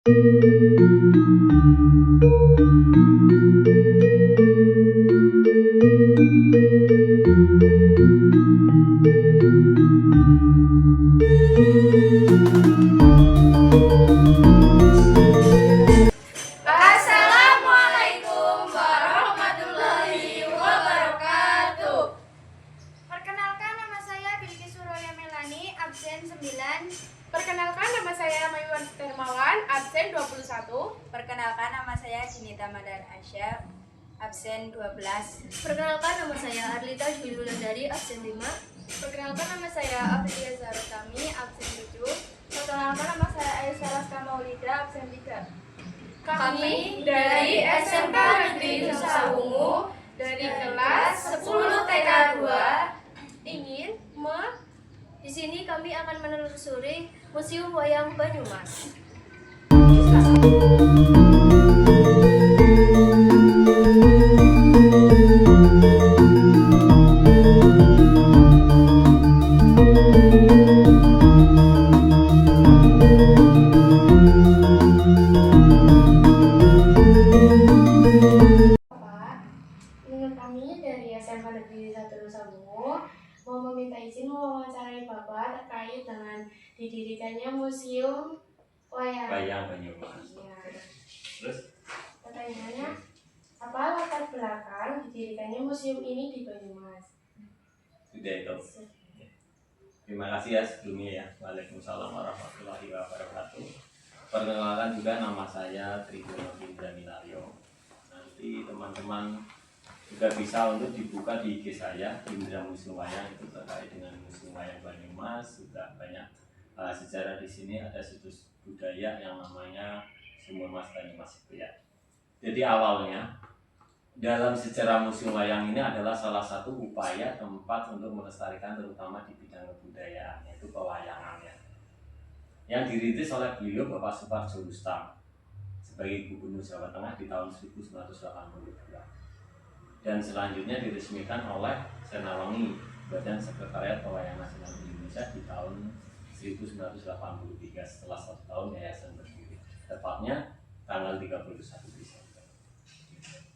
Assalamualaikum warahmatullahi wabarakatuh. Perkenalkan, nama saya Bilqis Suroya Melani, absen 9. Perkenalkan, nama saya Mayuwan Termawan, absen 21. Perkenalkan, nama saya Jinita Madar Asya, absen 12. Perkenalkan, nama saya Arlita Juliulandari, absen 5. Perkenalkan, nama saya Aprilia Zarotami, absen 7. Perkenalkan, nama saya Aisyah Laska Maulida, absen 3. Kami dari SMK Negeri Nusawungu dari kelas 10 TK 2 ingin Di sini kami akan menelusuri Museum Wayang Banyumas. Menurut kami dari SMK Negeri 1 Nusawungu mau meminta izin mewawancarai Bapak terkait dengan didirikannya Museum Wayang Banyumas. Ya. Terus Pertanyaannya, apa latar belakang didirikannya museum ini di Banyumas? sudah itu. Terima kasih ya sebelumnya ya. Waalaikumsalam warahmatullahi wabarakatuh. Perkenalkan juga nama saya Trigono Indra Milario. Nanti teman-teman juga bisa untuk dibuka di IG saya Indra Museum Wayang, itu terkait dengan Museum Wayang Banyumas. Juga banyak sejarah di sini, ada situs budaya yang namanya Sumur Mas Banyumas itu ya. Jadi awalnya dalam sejarah Museum Wayang ini adalah salah satu upaya tempat untuk melestarikan terutama di bidang kebudayaan, yaitu pewayangan ya. Yang dirintis oleh beliau Bapak Suparjo Rustam sebagai Gubernur Jawa Tengah di tahun 1982. Dan selanjutnya diresmikan oleh Senawangi, Badan Sekretariat Pewayangan Nasional Indonesia di tahun 1983 setelah 1 tahun yayasan berdiri, tepatnya tanggal 31 Desember,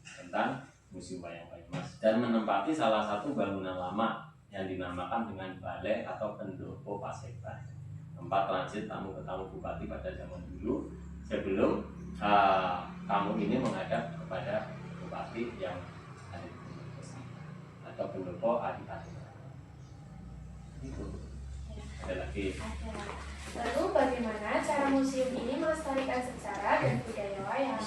tentang Museum Wayang Banyumas, dan menempati salah satu bangunan lama yang dinamakan dengan Balai atau Pendopo Paseban, tempat transit tamu-tamu bupati pada zaman dulu sebelum tamu ini menghadap kepada bupati yang ada di Banyumas atau Pendopo Adipati. Itu ada lagi. Lalu bagaimana cara museum ini melestarikan sejarah dan budaya wayang?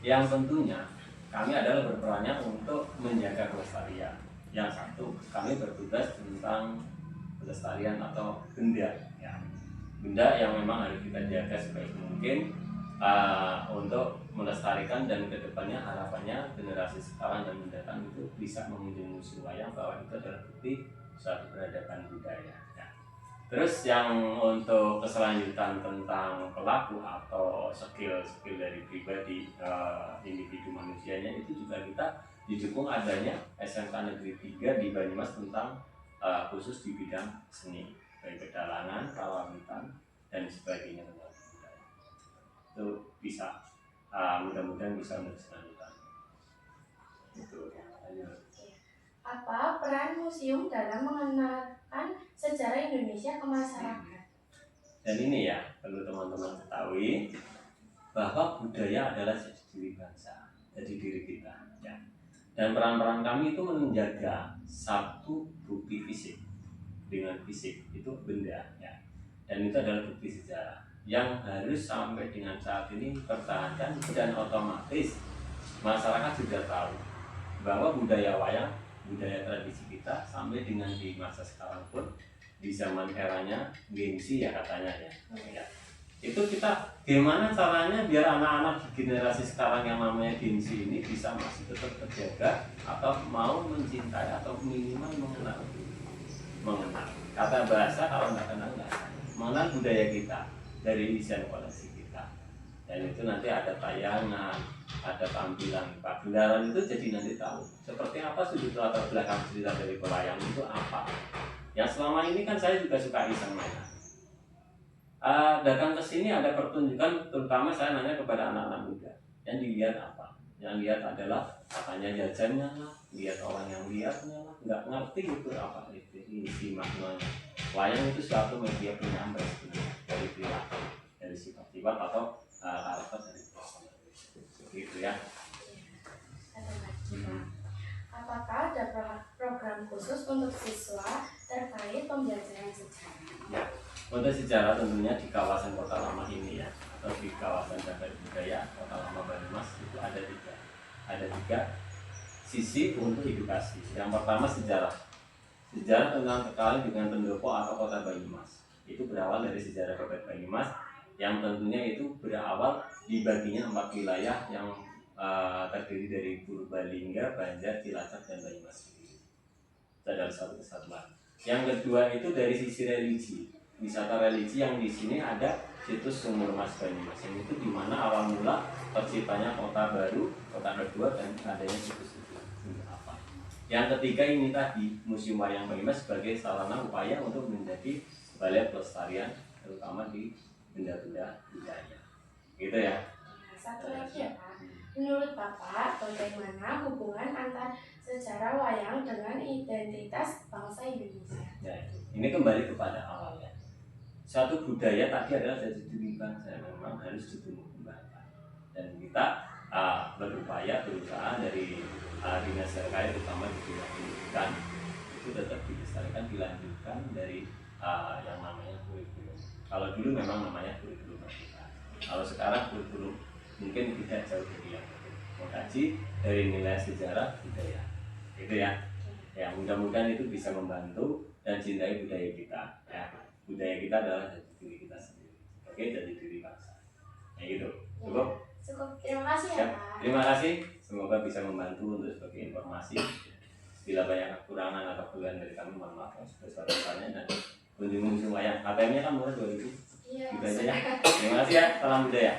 Yang tentunya kami adalah berperannya untuk menjaga kelestarian. Yang satu, kami bertugas tentang pelestarian atau benda ya. Benda yang memang harus kita jaga sebaik mungkin untuk melestarikan, dan kedepannya harapannya generasi sekarang dan mendatang itu bisa mengunjungi museum wayang bahwa itu adalah bukti suatu peradaban budaya ya. Terus yang untuk keselanjutan tentang pelaku atau skill dari pribadi individu manusianya, itu juga kita didukung adanya SMK Negeri 3 di Banyumas tentang khusus di bidang seni, baik pedalangan, karawitan, dan sebagainya tentang budaya. Itu bisa mudah-mudahan bisa untuk keselanjutan. Itu ayo. Apa peran museum dalam mengenalkan sejarah Indonesia ke masyarakat? Dan ini ya perlu teman-teman ketahui bahwa budaya adalah jati diri bangsa, jadi diri kita ya. Dan peran-peran kami itu menjaga satu bukti fisik, dengan fisik itu benda ya. Dan itu adalah bukti sejarah yang harus sampai dengan saat ini dipertahankan, dan otomatis masyarakat sudah tahu bahwa budaya wayang, budaya tradisi kita sampai dengan di masa sekarang pun, di zaman eranya gengsi ya katanya ya. Itu kita gimana caranya biar anak-anak generasi sekarang yang namanya gengsi ini bisa masih tetap terjaga atau mau mencintai atau minimal mengenal kata bahasa, kalau nggak kenal nggak mengenal budaya kita dari desain koleksi kita. Dan itu nanti ada tayangan, ada tampilan pagelaran, itu jadi nanti tahu seperti apa sudut latar belakang cerita dari pelayang itu apa. Ya selama ini kan saya juga suka iseng mainan. datang ke sini ada pertunjukan, terutama saya nanya kepada anak-anak muda. Yang dilihat apa? Yang lihat adalah katanya jajannya lah, lihat orang yang lihatnya lah, nggak ngerti itu apa itu isi maknanya. Wayang itu suatu media penyampai dari perilaku, dari sifat-sifat atau karakter dari personal. Gitu ya. Ada lagi, Pak. Apakah ada program khusus untuk siswa terkait pembelajaran sejarah? Ya, untuk sejarah tentunya di kawasan Kota Lama ini ya, atau di kawasan Cagar Budaya Kota Lama Banyumas itu ada tiga sisi untuk edukasi. Yang pertama sejarah tentang terkait dengan pendopo atau Kota Banyumas. Itu berawal dari sejarah Kota Banyumas yang tentunya itu berawal dibaginya 4 wilayah yang terdiri dari Purbalingga, Banjar, Cilacap, dan Banyumas. Itu adalah satu kesatuan. Yang kedua itu dari sisi religi, wisata religi yang di sini ada situs Sumur Mas Banyumas. Yang itu di mana awal mula terciptanya kota baru, kota kedua, dan adanya situs itu. Apa? Yang ketiga ini tadi Museum Wayang Banyumas sebagai sarana upaya untuk menjadi balai pelestarian, terutama di benda-benda budaya. Gitu ya. Nah, satu lagi ya, Pak. Menurut Bapak, bagaimana hubungan antar sejarah wayang dengan identitas bangsa Indonesia? Ya, ini kembali kepada awalnya. Suatu budaya tadi adalah dari diri bangsa yang memang harus ditumbuh kembangkan. Dan kita berusaha dari dinas terkait, terutama di bidang pendidikan, itu tetap dilestarikan, dilanjutkan dari yang namanya kurikulum. Kalau dulu memang namanya kurikulum merdeka. Kalau sekarang kurikulum mungkin tidak jauh dari yang mengkaji dari nilai sejarah budaya, gitu ya. Ya mudah-mudahan itu bisa membantu dan cintai budaya kita. Ya, budaya kita adalah dari diri kita sendiri, oke, dari diri bangsa. Ya gitu, cukup. Cukup. Terima kasih ya, Ya, Pak. terima kasih. Semoga bisa membantu untuk sebagai informasi. Bila banyak kekurangan atau kelebihan dari kami, mohon maaf sebesar-besarnya dan kunjungi museum wayang. KTM-nya kan murah 2.000. Iya. Gitu aja ya. Terima kasih ya. Salam budaya.